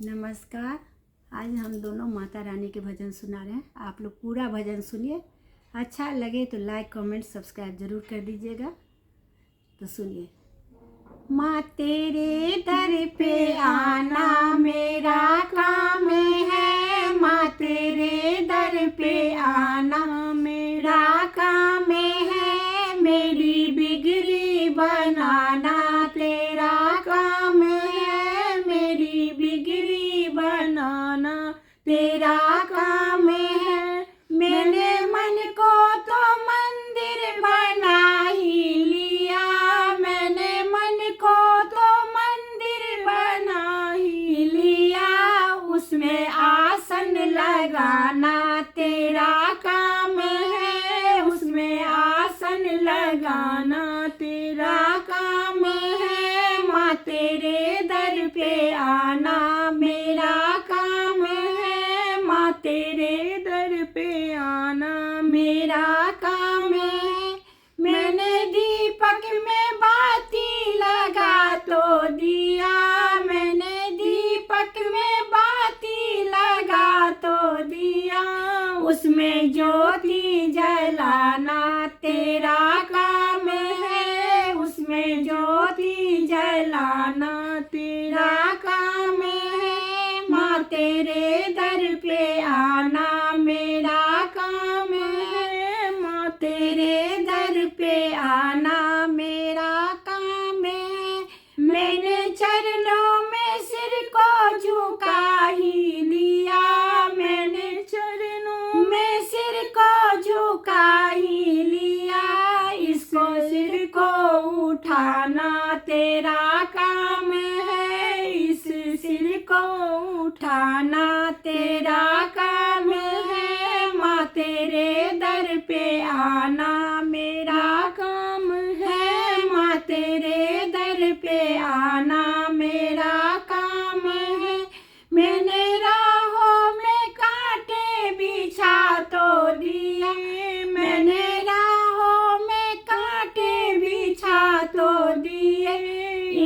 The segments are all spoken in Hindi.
नमस्कार। आज हम दोनों माता रानी के भजन सुना रहे हैं। आप लोग पूरा भजन सुनिए। अच्छा लगे तो लाइक कमेंट सब्सक्राइब जरूर कर दीजिएगा। तो सुनिए। माँ तेरे दर पे आना मेरा काम है, माँ तेरे दर पे आना मेरा काम है, मेरी बिगड़ी बनाना तेरा काम है, मेरी बिगड़ी बनाना तेरा काम है। मैंने मन को तो मंदिर बना ही लिया, मैंने मन को तो मंदिर बना ही लिया, उसमें आसन लगाना तेरा काम है, उसमें आसन लगाना तेरा काम है। माँ तेरे दर पे आना मेरा काम है, माँ तेरे दर पे आना मेरा काम है। मैंने दीपक में बाती लगा तो दिया, मैंने दीपक में बाती लगा तो दिया, उसमें ज्योति जलाना तेरा काम है, उसमें ज्योति जलाना तेरा काम है। माँ तेरे दर पे आना मेरा काम है, माँ तेरे दर पे आना मेरा काम है। मैंने चरणों में सिर को झुका ही लिया, मैंने चरणों में सिर को झुका ही लिया, इसको सिर को उठाना तेरा काम है, इस सिर को उठाना तेरा काम है। माँ तेरे दर पे आना मेरा काम है, माँ तेरे दर पे आना मेरा काम है। मैंने राहों में कांटे बिछा तो दिए, मैंने राहों में कांटे बिछा तो दिए,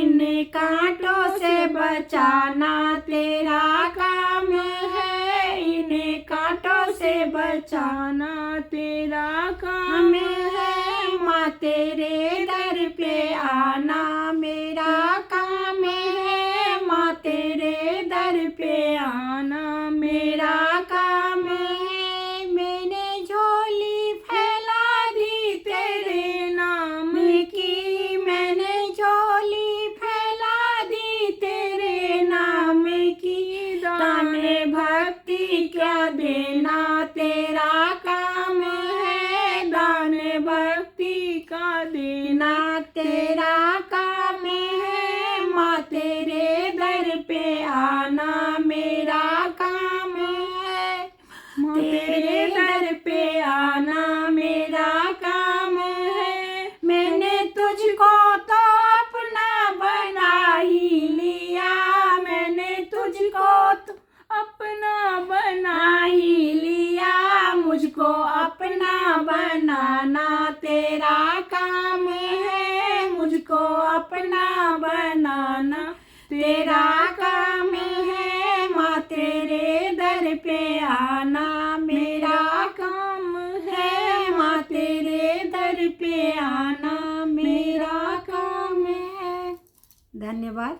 इन कांटों से बचाना तेरा काम है, इन कांटों से बचाना तेरा काम है। माँ तेरे दर पे आना मेरा काम है, माँ तेरे दर पे आना मेरा काम है। मैंने झोली फैला दी तेरे नाम की, मैंने झोली फैला दी तेरे नाम की, दाने भक्ति क्या देना तेरा काम है, दाने भक्ति का देना तेरा काम है। माँ तेरे दर पे आना मेरा काम है, तेरे दर पे आना मेरा काम है। मैंने तुझको तो अपना बना ही लिया, मैंने तुझको तो अपना बना ही लिया, मुझको अपना बनाना तेरा काम है, मुझको अपना बनाना तेरा काम है। माँ तेरे दर पे आना मेरा काम है, माँ तेरे दर पे आना मेरा काम है। धन्यवाद।